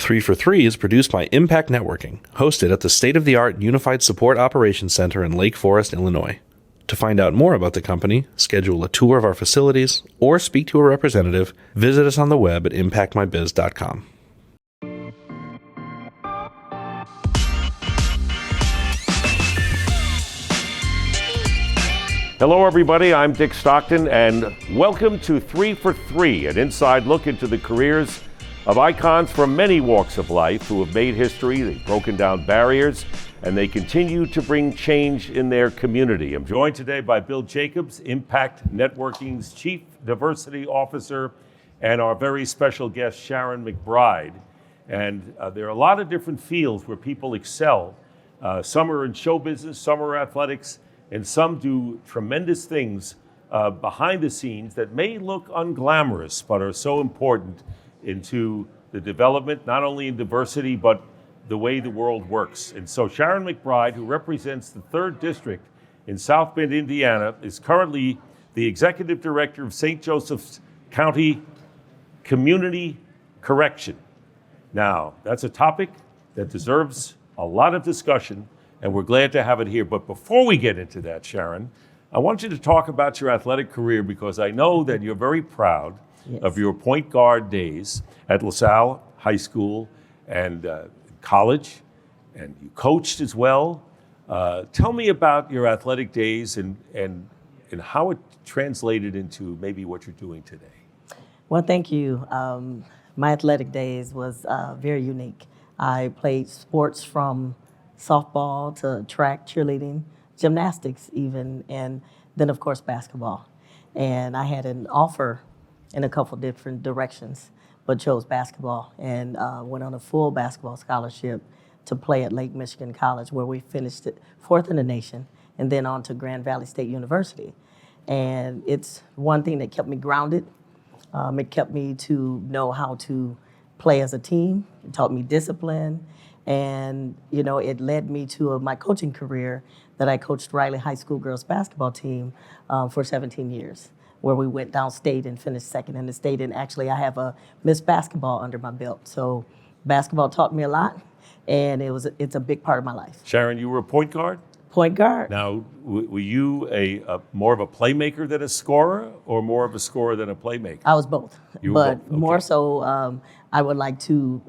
3 for 3 is produced by Impact Networking, hosted at the state-of-the-art Unified Support Operations Center in Lake Forest, Illinois. To find out more about the company, schedule a tour of our facilities, or speak to a representative, visit us on the web at impactmybiz.com. Hello, everybody. I'm Dick Stockton, and welcome to 3 for 3, an inside look into the careers of icons from many walks of life who have made history, they've broken down barriers, and they continue to bring change in their community. I'm joined today by Bill Jacobs, Impact Networking's Chief Diversity Officer, and our very special guest, Sharon McBride. And there are a lot of different fields where people excel. Some are in show business, some are athletics, and some do tremendous things behind the scenes that may look unglamorous, but are so important into the development, not only in diversity, but the way the world works. And so Sharon McBride, who represents the 3rd District in South Bend, Indiana, is currently the Executive Director of St. Joseph's County Community Correction. Now, that's a topic that deserves a lot of discussion, and we're glad to have it here. But before we get into that, Sharon, I want you to talk about your athletic career, because I know that you're very proud of your point guard days at LaSalle High School and college, and you coached as well. Tell me about your athletic days and how it translated into maybe what you're doing today. Well, thank you. My athletic days was very unique. I played sports from softball to track, cheerleading, gymnastics even, and then of course basketball. And I had an offer in a couple different directions, but chose basketball and went on a full basketball scholarship to play at Lake Michigan College, where we finished it 4th in the nation, and then on to Grand Valley State University. And it's one thing that kept me grounded. It kept me to know how to play as a team. It taught me discipline. And, you know, it led me to my coaching career that I coached Riley High School girls basketball team for 17 years, where we went downstate and finished 2nd in the state. And actually, I have a Miss Basketball under my belt. So basketball taught me a lot, and it's a big part of my life. Sharon, you were a point guard? Point guard. Now, were you a more of a playmaker than a scorer, or more of a scorer than a playmaker? I was both, You were but both. Okay. more so I would like to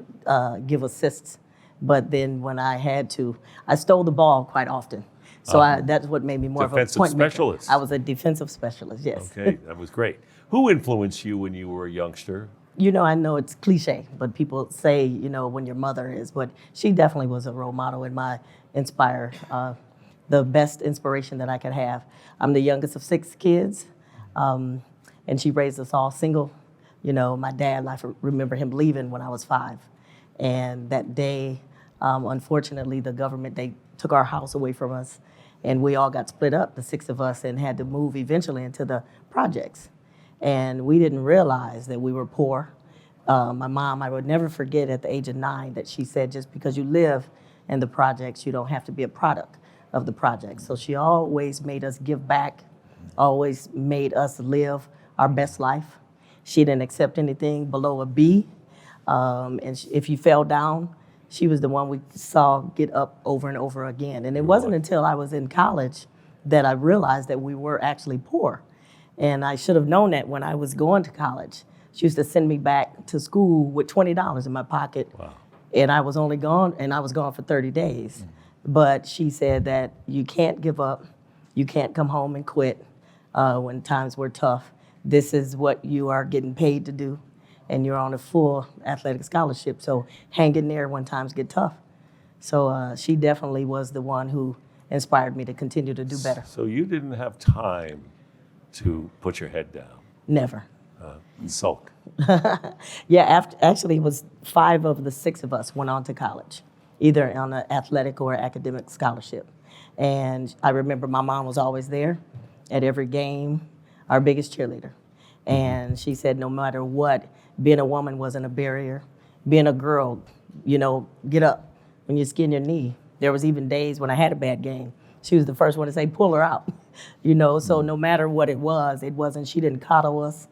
give assists. But then when I had to, I stole the ball quite often. So that's what made me more of a point specialist. maker. I was a defensive specialist, yes. Okay, that was great. Who influenced you when you were a youngster? You know, I know it's cliche, but people say, you know, when your mother is, but she definitely was a role model and the best inspiration that I could have. I'm the youngest of 6 kids, and she raised us all single. You know, my dad, I remember him leaving when I was 5. And that day, unfortunately, the government, they took our house away from us, and we all got split up, the 6 of us, and had to move eventually into the projects. And we didn't realize that we were poor. My mom, I would never forget at the age of 9 that she said, just because you live in the projects, you don't have to be a product of the projects. So she always made us give back, always made us live our best life. She didn't accept anything below a B. And if you fell down, she was the one we saw get up over and over again. And it wasn't until I was in college that I realized that we were actually poor. And I should have known that when I was going to college. She used to send me back to school with $20 in my pocket. Wow. And I was gone for 30 days. Mm-hmm. But she said that you can't give up. You can't come home and quit when times were tough. This is what you are getting paid to do, and you're on a full athletic scholarship. So hang in there when times get tough. So she definitely was the one who inspired me to continue to do better. So you didn't have time to put your head down? Never. And sulk? Yeah, actually it was 5 of the 6 of us went on to college, either on an athletic or academic scholarship. And I remember my mom was always there at every game, our biggest cheerleader. And she said no matter what, being a woman wasn't a barrier. Being a girl, you know, get up when you skin your knee. There was even days when I had a bad game. She was the first one to say, pull her out, you know, so no matter what it wasn't, she didn't coddle us.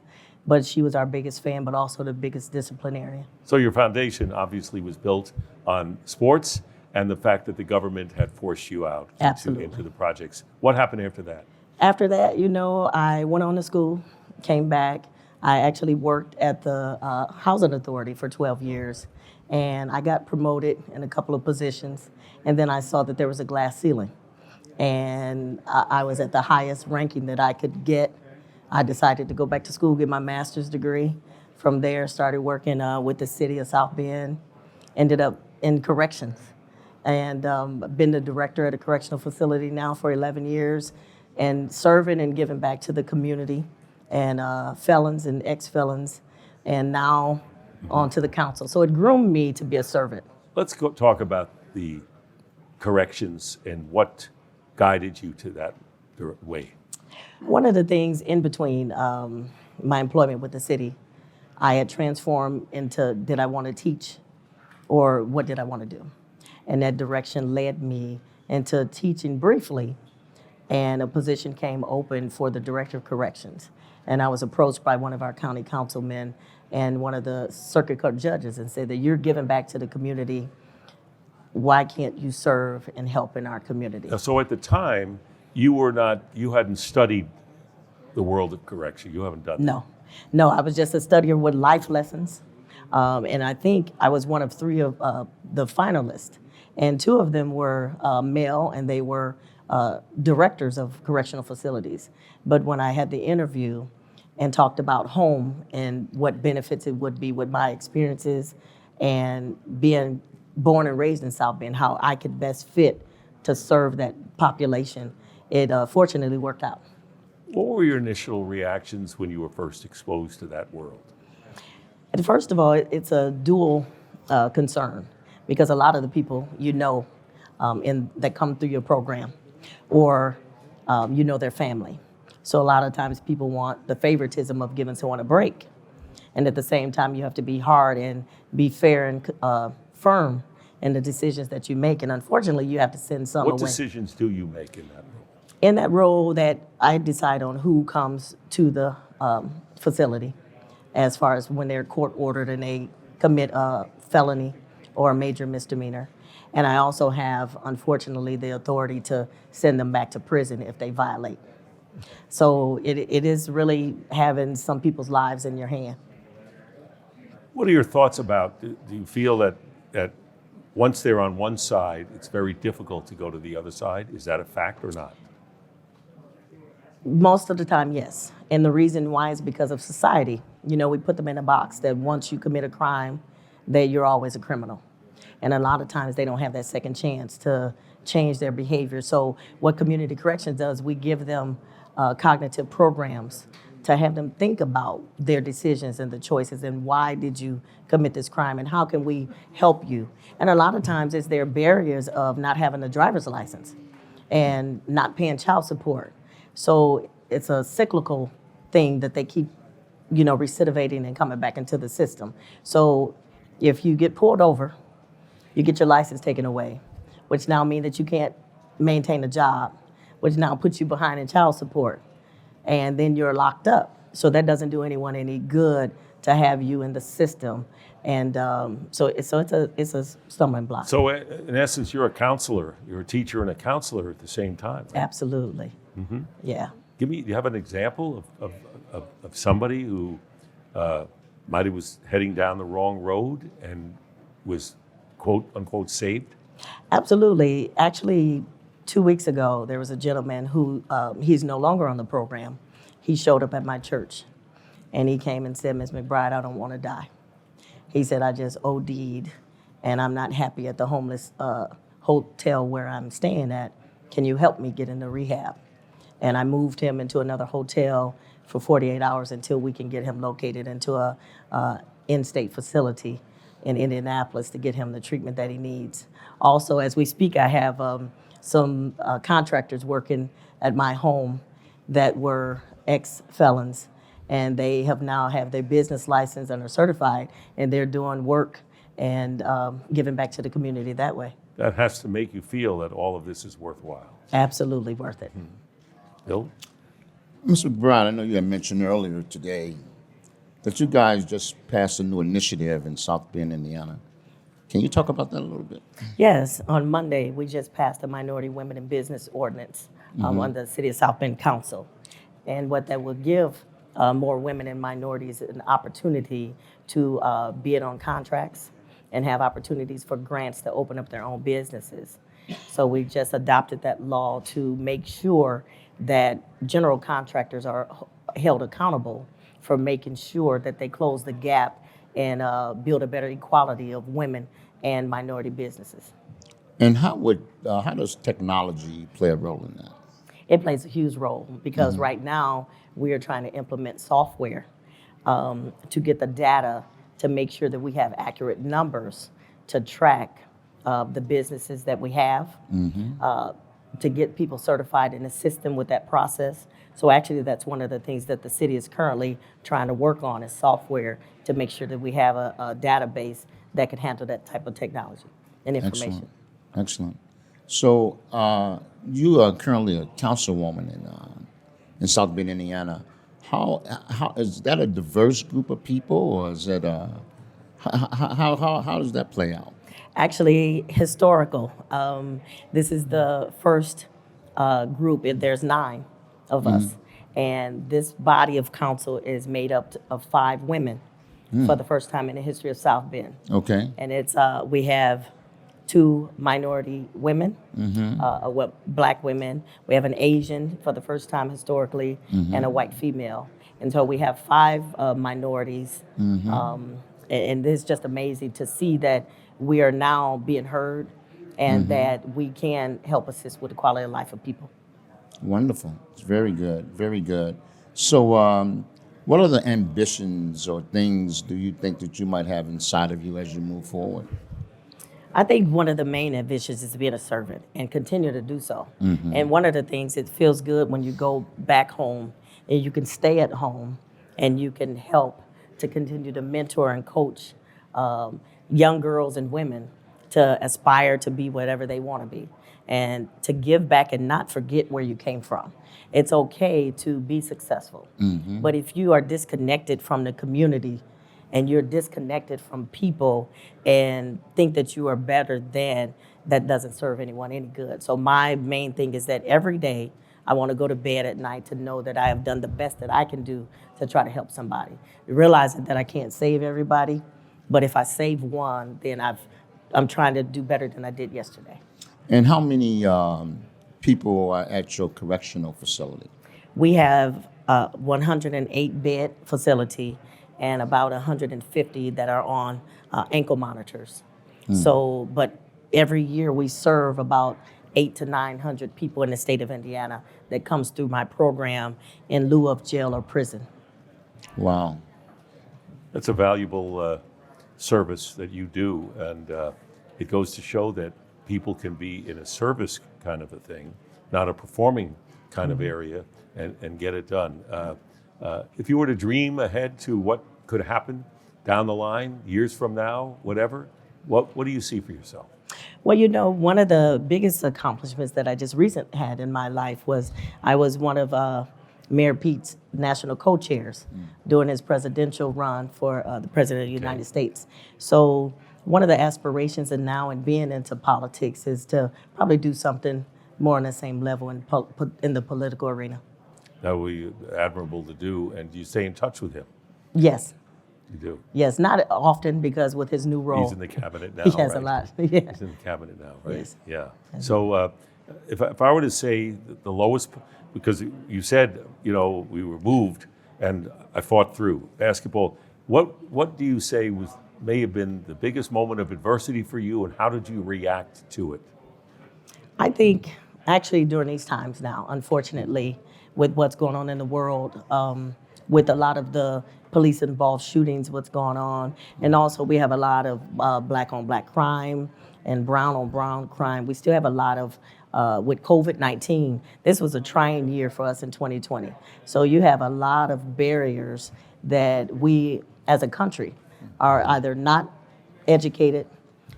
but she was our biggest fan, but also the biggest disciplinarian. So your foundation obviously was built on sports and the fact that the government had forced you out into the projects. What happened after that? After that, I went on to school, came back. I actually worked at the Housing Authority for 12 years, and I got promoted in a couple of positions, and then I saw that there was a glass ceiling, and I was at the highest ranking that I could get. I decided to go back to school, get my master's degree. From there, started working with the city of South Bend, ended up in corrections, and been the director at a correctional facility now for 11 years, and serving and giving back to the community, and felons and ex-felons, and now on to the council. So it groomed me to be a servant. Let's go talk about the corrections and what guided you to that way. One of the things in between my employment with the city, I had transformed into, did I want to teach or what did I want to do? And that direction led me into teaching briefly, and a position came open for the director of corrections. And I was approached by one of our county councilmen and one of the circuit court judges and said that you're giving back to the community. Why can't you serve and help in our community? So at the time, you hadn't studied the world of correction. You haven't done that. No, I was just a studier with life lessons. And I think I was one of 3 of the finalists. And 2 of them were male, and they were directors of correctional facilities. But when I had the interview and talked about home and what benefits it would be with my experiences and being born and raised in South Bend, how I could best fit to serve that population, it fortunately worked out. What were your initial reactions when you were first exposed to that world? And first of all, it's a dual concern, because a lot of the people that come through your program, or their family. So a lot of times people want the favoritism of giving someone a break. And at the same time, you have to be hard and be fair and firm in the decisions that you make. And unfortunately, you have to send some away. What decisions do you make in that role? In that role, that I decide on who comes to the facility, as far as when they're court ordered and they commit a felony or a major misdemeanor. And I also have, unfortunately, the authority to send them back to prison if they violate. So it is really having some people's lives in your hand. What are your thoughts about, do you feel that once they're on one side, it's very difficult to go to the other side? Is that a fact or not? Most of the time, yes. And the reason why is because of society. We put them in a box that once you commit a crime, that you're always a criminal. And a lot of times they don't have that second chance to change their behavior. So what community corrections does, we give them cognitive programs to have them think about their decisions and the choices and why did you commit this crime and how can we help you. And a lot of times it's their barriers of not having a driver's license and not paying child support. So it's a cyclical thing that they keep, recidivating and coming back into the system. So if you get pulled over, you get your license taken away, which now means that you can't maintain a job, which now puts you behind in child support, and then you're locked up. So that doesn't do anyone any good to have you in the system, and so it's a stumbling block. So in essence, you're a counselor, you're a teacher and a counselor at the same time, right? Absolutely. Mm-hmm. Yeah. Do you have an example of somebody who might have was heading down the wrong road and was quote unquote saved? Absolutely. Actually, 2 weeks ago, there was a gentleman who, he's no longer on the program. He showed up at my church and he came and said, "Ms. McBride, I don't want to die." He said, "I just OD'd and I'm not happy at the homeless hotel where I'm staying at. Can you help me get into rehab?" And I moved him into another hotel for 48 hours until we can get him located into a in-state facility in Indianapolis to get him the treatment that he needs. Also, as we speak, I have some contractors working at my home that were ex-felons, and they now have their business license and are certified, and they're doing work and giving back to the community that way. That has to make you feel that all of this is worthwhile. Absolutely worth it. Bill? Ms. McBride, I know you had mentioned earlier today that you guys just passed a new initiative in South Bend, Indiana. Can you talk about that a little bit? Yes, on Monday, we just passed a Minority Women in Business Ordinance on the City of South Bend Council. And what that will give more women and minorities an opportunity to bid on contracts and have opportunities for grants to open up their own businesses. So we just adopted that law to make sure that general contractors are held accountable for making sure that they close the gap and build a better equality of women and minority businesses. And how does technology play a role in that? It plays a huge role because right now we are trying to implement software to get the data to make sure that we have accurate numbers to track the businesses that we have, to get people certified and assist them with that process. So actually that's one of the things that the city is currently trying to work on is software to make sure that we have a database that can handle that type of technology and information. Excellent. So you are currently a councilwoman in South Bend, Indiana. How is that a diverse group of people, or is it how does that play out? Actually, historical. This is the first group. There's 9 of us, and this body of council is made up of 5 women for the first time in the history of South Bend. Okay. And it's we have 2 minority women, black women. We have an Asian for the first time historically, and a white female. And so we have 5 minorities. And it's just amazing to see that we are now being heard and that we can help assist with the quality of life of people. Wonderful. It's very good. Very good. So what are the ambitions or things do you think that you might have inside of you as you move forward? I think one of the main ambitions is being a servant and continue to do so. And one of the things, it feels good when you go back home and you can stay at home and you can help to continue to mentor and coach young girls and women to aspire to be whatever they want to be and to give back and not forget where you came from. It's okay to be successful, but if you are disconnected from the community and you're disconnected from people and think that you are better than, that doesn't serve anyone any good. So my main thing is that every day I want to go to bed at night to know that I have done the best that I can do to try to help somebody. Realizing that I can't save everybody, but if I save one, then I'm trying to do better than I did yesterday. And how many people are at your correctional facility? We have a 108-bed facility and about 150 that are on ankle monitors. So, but every year we serve about 800 to 900 people in the state of Indiana that comes through my program in lieu of jail or prison. Wow. That's a valuable service that you do, and it goes to show that people can be in a service kind of a thing, not a performing kind of area, and get it done. If you were to dream ahead to what could happen down the line, years from now, whatever, what do you see for yourself? Well, you know, one of the biggest accomplishments that I just recently had in my life was I was one of Mayor Pete's national co-chairs during his presidential run for the President of the United States. So one of the aspirations and now in being into politics is to probably do something more on the same level in the political arena. That would be admirable to do, and do you stay in touch with him? Yes. You do? Yes, not often because with his new role. He's in the cabinet now, He has right? a lot, yeah. He's in the cabinet now, right? Yes. Yeah. So if I were to say the lowest, because you said, you know, we were moved and I fought through basketball, what do you say may have been the biggest moment of adversity for you, and how did you react to it? I think actually during these times now, unfortunately, with what's going on in the world, with a lot of the police-involved shootings, what's going on, and also we have a lot of black-on-black crime and brown-on-brown crime. We still have a lot of, with COVID-19, this was a trying year for us in 2020. So you have a lot of barriers that we, as a country, are either not educated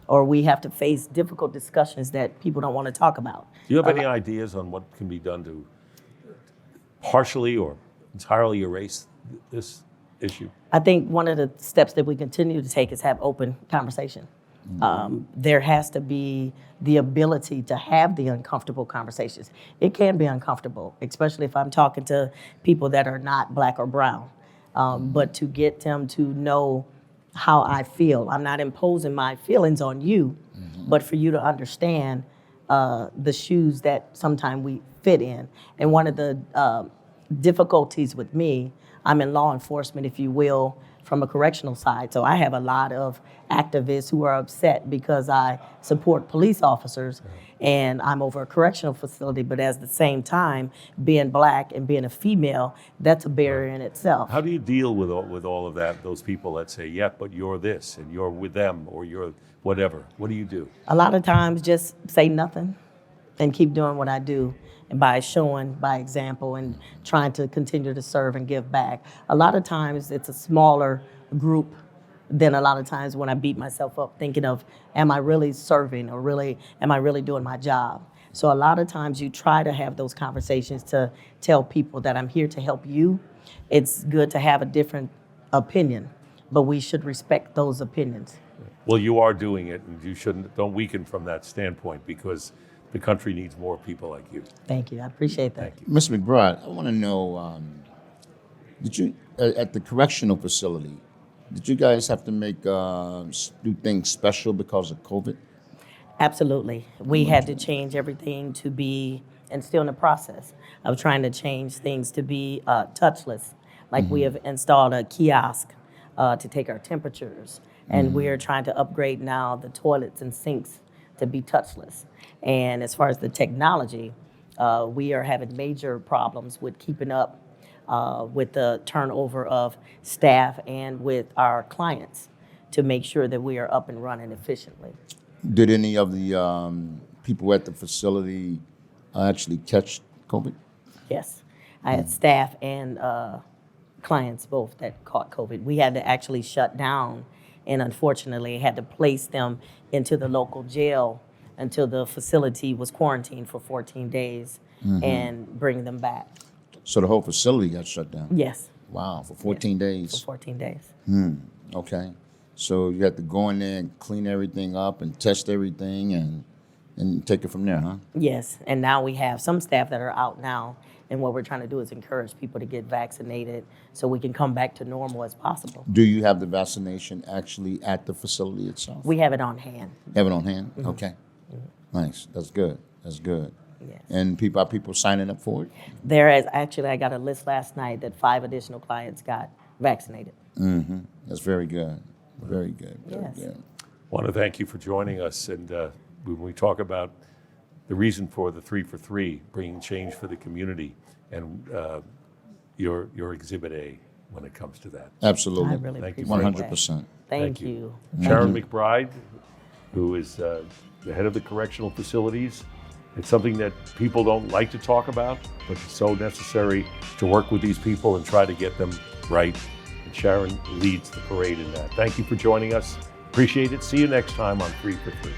or we have to face difficult discussions that people don't want to talk about. Do you have any ideas on what can be done to partially or entirely erase this issue? I think one of the steps that we continue to take is have open conversation. There has to be the ability to have the uncomfortable conversations. It can be uncomfortable, especially if I'm talking to people that are not black or brown. But to get them to know how I feel. I'm not imposing my feelings on you, but for you to understand the shoes that sometimes we fit in. And one of the difficulties with me, I'm in law enforcement, if you will, from a correctional side. So I have a lot of activists who are upset because I support police officers and I'm over a correctional facility, but at the same time, being black and being a female, that's a barrier in itself. How do you deal with all of that, those people that say, yeah, but you're this and you're with them or you're whatever? What do you do? A lot of times just say nothing and keep doing what I do. And by showing by example and trying to continue to serve and give back. A lot of times it's a smaller group than a lot of times when I beat myself up thinking of, am I really serving or am I really doing my job? So a lot of times you try to have those conversations to tell people that I'm here to help you. It's good to have a different opinion, but we should respect those opinions. Well, you are doing it, and don't weaken from that standpoint, because the country needs more people like you. Thank you. I appreciate that. Thank you. Ms. McBride, I want to know, did you, at the correctional facility, did you guys have to do things special because of COVID? Absolutely. We had to change everything to be, and still in the process of trying to change things to be touchless. Like we have installed a kiosk to take our temperatures, and we're trying to upgrade now the toilets and sinks to be touchless. And as far as the technology, we are having major problems with keeping up with the turnover of staff and with our clients to make sure that we are up and running efficiently. Did any of the people at the facility actually catch COVID? Yes, I had staff and clients both that caught COVID. We had to actually shut down and unfortunately had to place them into the local jail until the facility was quarantined for 14 days and bring them back. So the whole facility got shut down? Yes. Wow, for 14 days? For 14 days. Okay. So you had to go in there and clean everything up and test everything and take it from there, huh? Yes, and now we have some staff that are out now, and what we're trying to do is encourage people to get vaccinated so we can come back to normal as possible. Do you have the vaccination actually at the facility itself? We have it on hand. Have it on hand? Okay. Nice. That's good. That's good. Yes. And are people signing up for it? There is actually, I got a list last night that 5 additional clients got vaccinated. That's very good. Very good. Very Yes. good. I want to thank you for joining us. And when we talk about the reason for the 3 for 3, bringing change for the community, and your Exhibit A when it comes to that. Absolutely. I really Thank you appreciate very much. 100%. Thank you. Sharon McBride, who is the head of the correctional facilities. It's something that people don't like to talk about, but it's so necessary to work with these people and try to get them right. And Sharon leads the parade in that. Thank you for joining us. Appreciate it. See you next time on 3 for 3.